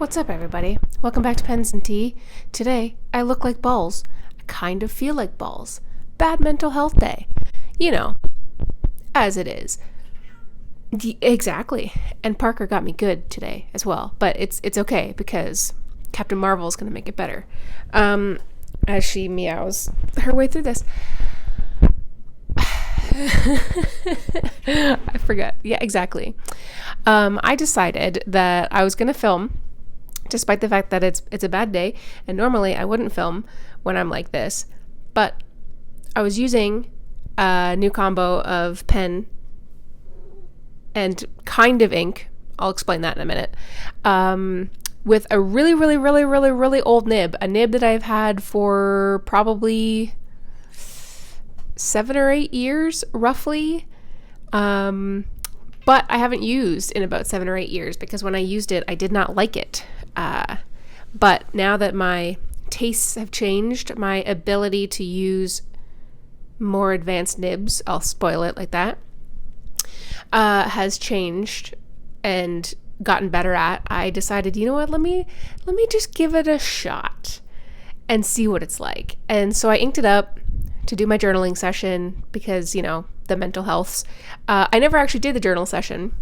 What's up, everybody? Welcome back to Pens and Tea. Today, I look like balls. I kind of feel like balls. Bad mental health day. You know, as it is. Exactly. And Parker got me good today as well. But it's okay because Captain Marvel is going to make it better. As she meows her way through this. I forgot. Yeah, exactly. I decided that I was going to film despite the fact that it's a bad day, and normally I wouldn't film when I'm like this, but I was using a new combo of pen and kind of ink, I'll explain that in a minute, with a really old nib, a nib that I've had for probably 7 or 8 years, roughly, but I haven't used in about 7 or 8 years because when I used it, I did not like it. But now that my tastes have changed, my ability to use more advanced nibs, I'll spoil it like that, has changed and gotten better at. I decided, you know what, let me just give it a shot and see what it's like. And so I inked it up to do my journaling session because, you know, the mental healths. I never actually did the journal session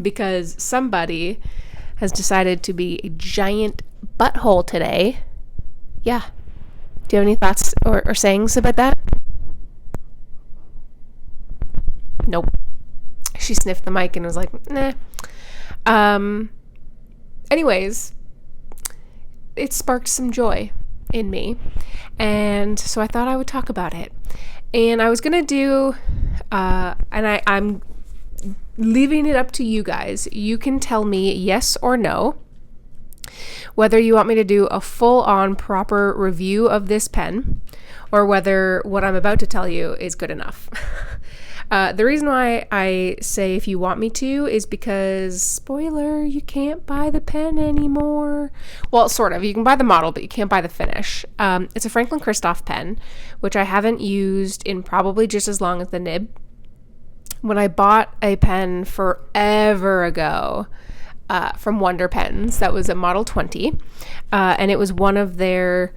because somebody has decided to be a giant butthole today. Yeah. Do you have any thoughts or sayings about that? Nope. She sniffed the mic and was like, nah. Anyways, it sparked some joy in me. And so I thought I would talk about it. And I was going to do, I'm leaving it up to you guys. You can tell me yes or no whether you want me to do a full-on proper review of this pen or whether what I'm about to tell you is good enough. The reason why I say if you want me to is because, spoiler, you can't buy the pen anymore. Well, sort of. You can buy the model, but you can't buy the finish. It's a Franklin Christoph pen, which I haven't used in probably just as long as the nib. When I bought a pen forever ago from Wonder Pens, that was a Model 20, and it was one of their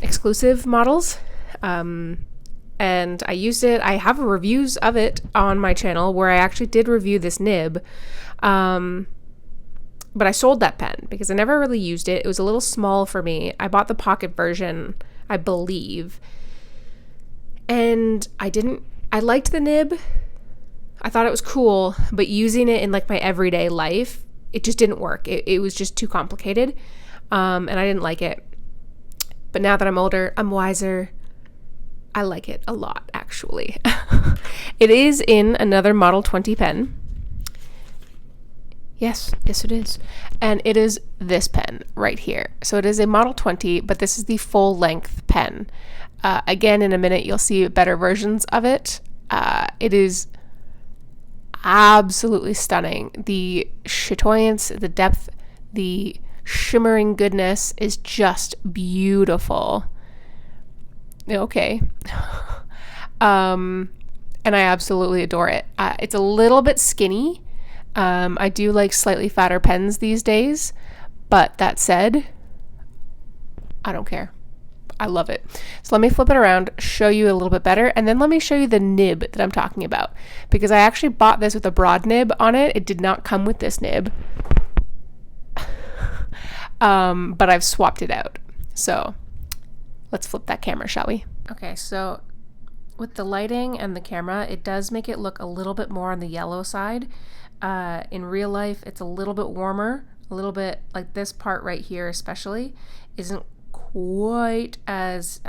exclusive models, and I used it. I have reviews of it on my channel where I actually did review this nib, but I sold that pen because I never really used it. It was a little small for me. I bought the pocket version, I believe, and I liked the nib. I thought it was cool, but using it in like my everyday life, it just didn't work. It was just too complicated, and I didn't like it. But now that I'm older, I'm wiser. I like it a lot, actually. It is in another Model 20 pen. Yes, it is. And it is this pen right here. So it is a Model 20, but this is the full-length pen. Again, in a minute, you'll see better versions of it. It is absolutely stunning. The chatoyance, the depth, the shimmering goodness is just beautiful. Okay. And I absolutely adore it. It's a little bit skinny. I do like slightly fatter pens these days, but that said, I don't care. I love it. So let me flip it around, show you a little bit better, and then let me show you the nib that I'm talking about, because I actually bought this with a broad nib on it. It did not come with this nib, but I've swapped it out. So let's flip that camera, shall we? Okay, so with the lighting and the camera, it does make it look a little bit more on the yellow side. In real life, it's a little bit warmer, a little bit like this part right here especially isn't quite as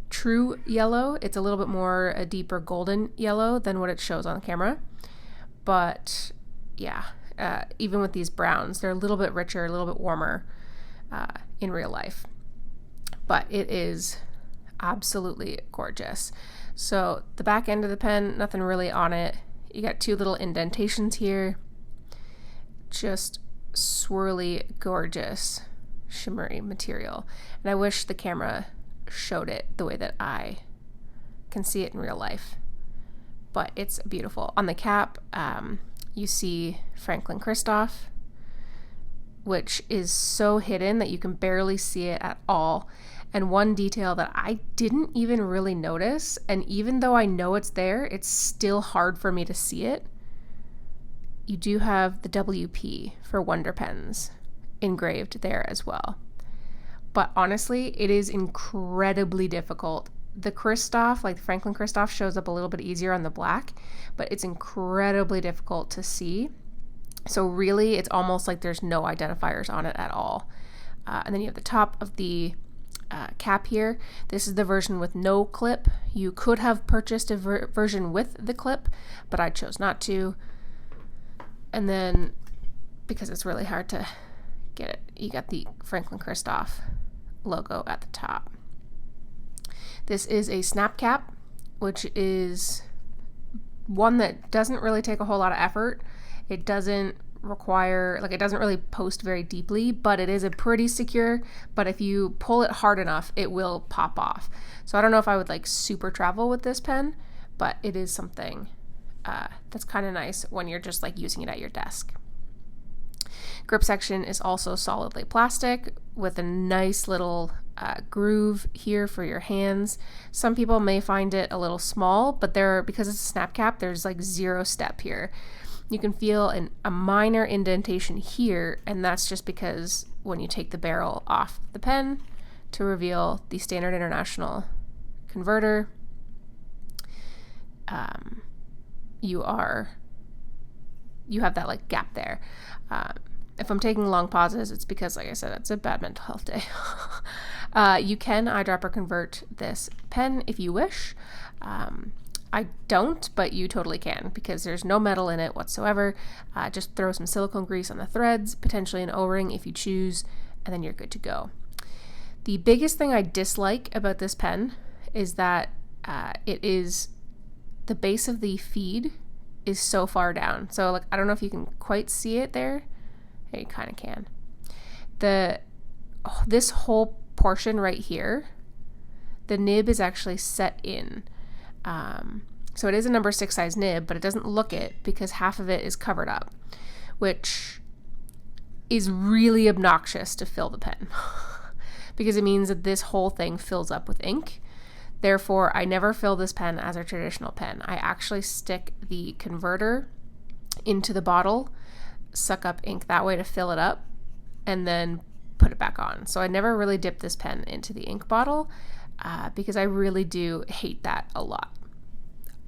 true yellow. It's a little bit more a deeper golden yellow than what it shows on the camera. But yeah, even with these browns, they're a little bit richer, a little bit warmer in real life. But it is absolutely gorgeous. So the back end of the pen, nothing really on it. You got 2 little indentations here. Just swirly, gorgeous, shimmery material. And I wish the camera showed it the way that I can see it in real life. But it's beautiful. On the cap, you see Franklin Christoph. which is so hidden that you can barely see it at all. And one detail that I didn't even really notice, and even though I know it's there, it's still hard for me to see it. You do have the WP for Wonder Pens engraved there as well. But honestly, it is incredibly difficult. The Kristoff, like the Franklin Kristoff, shows up a little bit easier on the black, but it's incredibly difficult to see. So really, it's almost like there's no identifiers on it at all. And then you have the top of the cap here. This is the version with no clip. You could have purchased a version with the clip, but I chose not to. And then, because it's really hard to get it, you got the Franklin Kristoff logo at the top. This is a snap cap, which is one that doesn't really take a whole lot of effort. It doesn't require, like, it doesn't really post very deeply, but it is a pretty secure, but if you pull it hard enough, it will pop off. So I don't know if I would like super travel with this pen, but it is something that's kind of nice when you're just like using it at your desk. Grip section is also solidly plastic with a nice little groove here for your hands. Some people may find it a little small, but because it's a snap cap, there's like 0 step here. You can feel a minor indentation here, and that's just because when you take the barrel off the pen to reveal the Standard International converter, you have that like gap there. If I'm taking long pauses, it's because, like I said, it's a bad mental health day. You can eyedropper convert this pen if you wish. I don't, but you totally can because there's no metal in it whatsoever. Just throw some silicone grease on the threads, potentially an O-ring if you choose, and then you're good to go. The biggest thing I dislike about this pen is that the base of the feed is so far down. So like, I don't know if you can quite see it there. You kind of can. This whole portion right here, the nib is actually set in. So it is a number 6 size nib, but it doesn't look it because half of it is covered up, which is really obnoxious to fill the pen because it means that this whole thing fills up with ink. Therefore, I never fill this pen as a traditional pen. I actually stick the converter into the bottle, suck up ink that way to fill it up, and then put it back on. So I never really dip this pen into the ink bottle because I really do hate that a lot.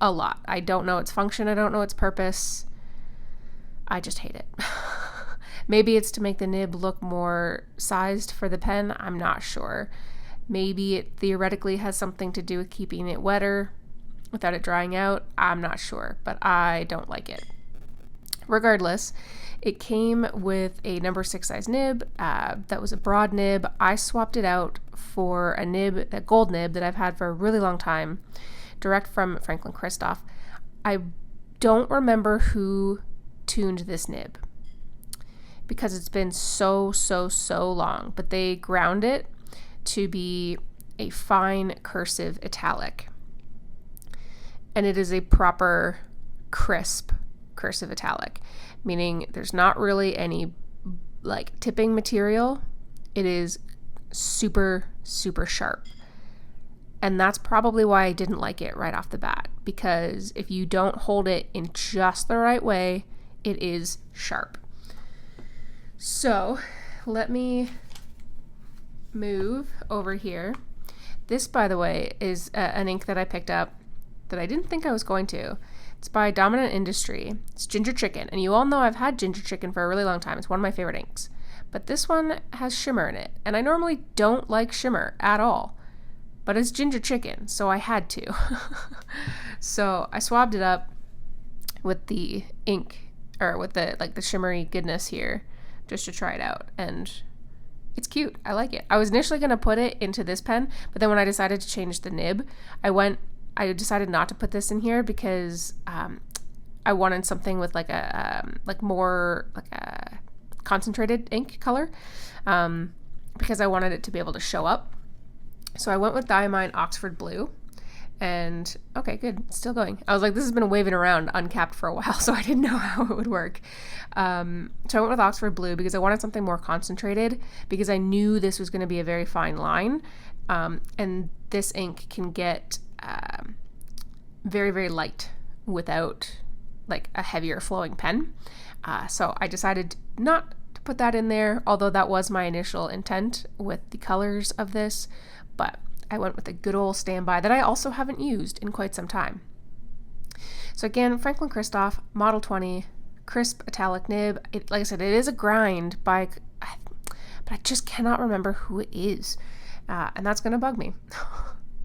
I don't know its function. I don't know its purpose. I just hate it. Maybe it's to make the nib look more sized for the pen. I'm not sure. Maybe it theoretically has something to do with keeping it wetter without it drying out. I'm not sure, but I don't like it. Regardless, it came with a number 6 size nib that was a broad nib. I swapped it out for a gold nib that I've had for a really long time, direct from Franklin Kristoff. I don't remember who tuned this nib because it's been so long, but they ground it to be a fine cursive italic. And it is a proper crisp cursive italic, meaning there's not really any like tipping material. It is super sharp. And that's probably why I didn't like it right off the bat, because if you don't hold it in just the right way, it is sharp. So let me move over here. This, by the way, is an ink that I picked up that I didn't think I was going to. It's by Dominant Industry. It's Ginger Chicken, and you all know I've had Ginger Chicken for a really long time. It's one of my favorite inks. But this one has shimmer in it, and I normally don't like shimmer at all. But it's Ginger Chicken, so I had to. So I swabbed it up with the ink, or with the shimmery goodness here, just to try it out, and it's cute. I like it. I was initially going to put it into this pen, but then when I decided to change the nib, I decided not to put this in here because I wanted something with like a concentrated ink color, because I wanted it to be able to show up. So I went with Diamine Oxford Blue, And okay, good, it's still going. I was like, this has been waving around uncapped for a while, so I didn't know how it would work. So I went with Oxford Blue because I wanted something more concentrated, because I knew this was going to be a very fine line. And this ink can get very, very light without like a heavier flowing pen. So I decided not to put that in there, although that was my initial intent with the colors of this, but I went with a good old standby that I also haven't used in quite some time. So again, Franklin Christoph, Model 20, crisp metallic nib. Like I said, it is a grind by, but I just cannot remember who it is. And that's going to bug me.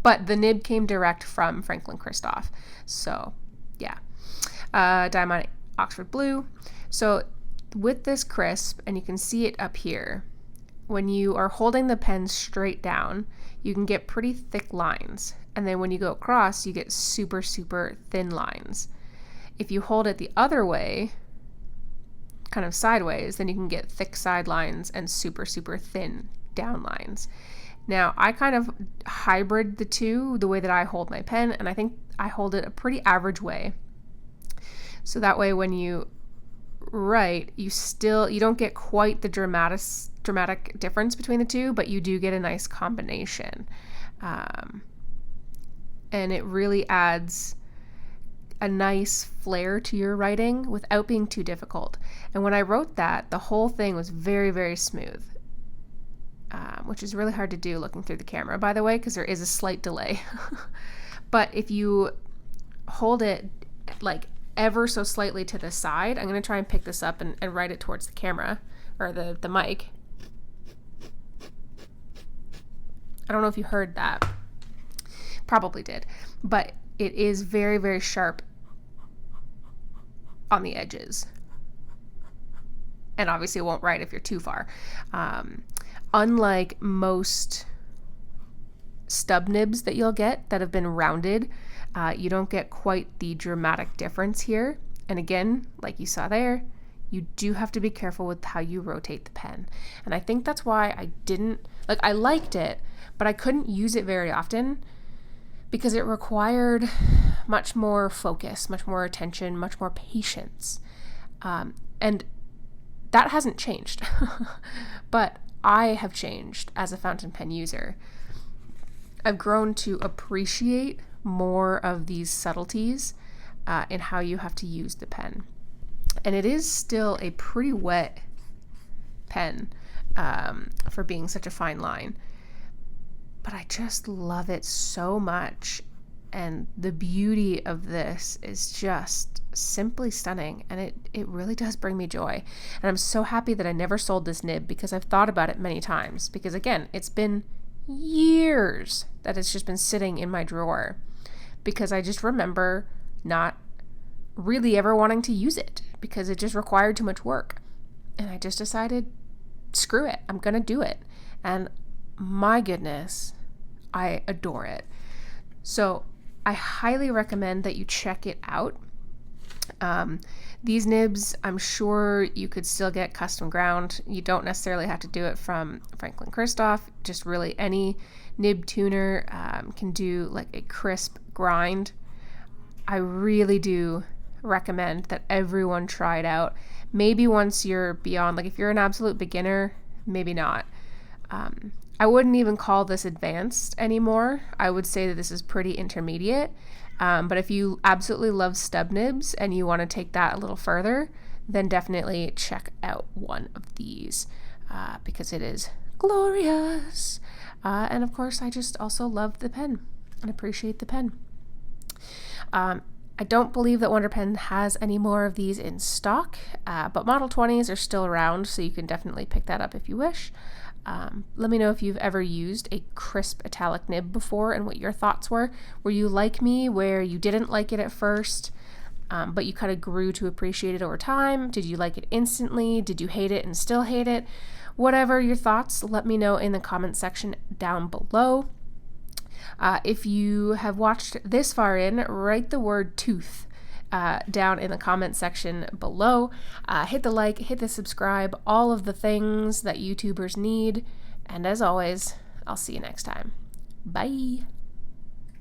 But the nib came direct from Franklin Christoph. So yeah. Diamond Oxford Blue. So with this crisp, and you can see it up here, when you are holding the pen straight down, you can get pretty thick lines. And then when you go across, you get super, super thin lines. If you hold it the other way, kind of sideways, then you can get thick side lines and super, super thin down lines. Now, I kind of hybrid the two, the way that I hold my pen, and I think I hold it a pretty average way. So that way when you write, you don't get quite the dramatic difference between the two, but you do get a nice combination. And it really adds a nice flair to your writing without being too difficult. And when I wrote that, the whole thing was very, very smooth, which is really hard to do looking through the camera, by the way, because there is a slight delay. But if you hold it like ever so slightly to the side, I'm going to try and pick this up and write it towards the camera, or the mic. I don't know if you heard that. Probably did. But it is very, very sharp on the edges. And obviously it won't write if you're too far. Unlike most stub nibs that you'll get that have been rounded, you don't get quite the dramatic difference here. And again, like you saw there, you do have to be careful with how you rotate the pen. And I think that's why I liked it, but I couldn't use it very often because it required much more focus, much more attention, much more patience. And that hasn't changed. But I have changed as a fountain pen user. I've grown to appreciate more of these subtleties in how you have to use the pen. And it is still a pretty wet pen for being such a fine line. But I just love it so much. And the beauty of this is just simply stunning. And it really does bring me joy. And I'm so happy that I never sold this nib, because I've thought about it many times. Because again, it's been years that it's just been sitting in my drawer, because I just remember not really ever wanting to use it because it just required too much work. And I just decided, screw it, I'm gonna do it. And my goodness, I adore it. So I highly recommend that you check it out. These nibs, I'm sure you could still get custom ground. You don't necessarily have to do it from Franklin Christoph. Just really any nib tuner can do like a crisp grind. I really do recommend that everyone try it out. Maybe once you're beyond, like if you're an absolute beginner, maybe not. I wouldn't even call this advanced anymore. I would say that this is pretty intermediate. But if you absolutely love stub nibs and you want to take that a little further, then definitely check out one of these because it is glorious. And of course, I just also love the pen and appreciate the pen. I don't believe that Wonder Pen has any more of these in stock, but Model 20s are still around, so you can definitely pick that up if you wish. Let me know if you've ever used a crisp metallic nib before and what your thoughts were. Were you like me, where you didn't like it at first, but you kind of grew to appreciate it over time? Did you like it instantly? Did you hate it and still hate it? Whatever your thoughts, let me know in the comment section down below. If you have watched this far in, write the word tooth down in the comment section below. Hit the like, hit the subscribe, all of the things that YouTubers need. And as always, I'll see you next time. Bye.